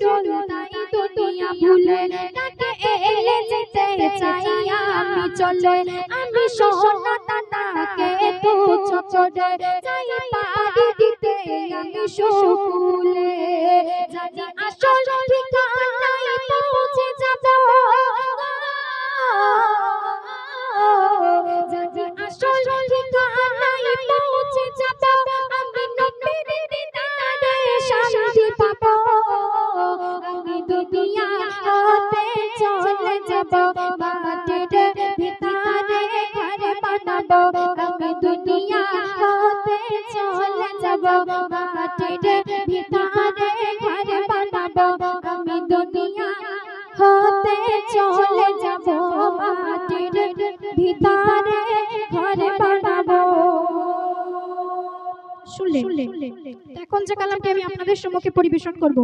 ডোল তাই দুনিয়া ভুলে কাকে এলে যেতে চাই আমি চলে আমি সোনা তাকে তুচ্ছ করে চাই পাড়ি দিতে আমি সুকুলে জানি আসল ঠিকানায় পৌঁছে যাব জানি আসল ঠিকানায় পৌঁছে যাব আমি নবীর দিদারে শান্তি পাব আমি দুনিয়া হতে চলে যাব মাটির ভিতরে ঘর বানাবো আমি দুনিয়া হতে চলে যাব মাটির ভিতরে ঘর বানাবো আমি দুনিয়া হতে চলে যাব মাটির ভিতরে ঘর বানাবো। শুনলেন? এখন যে কালামটি আমি আপনাদের সম্মুখে পরিবেশন করব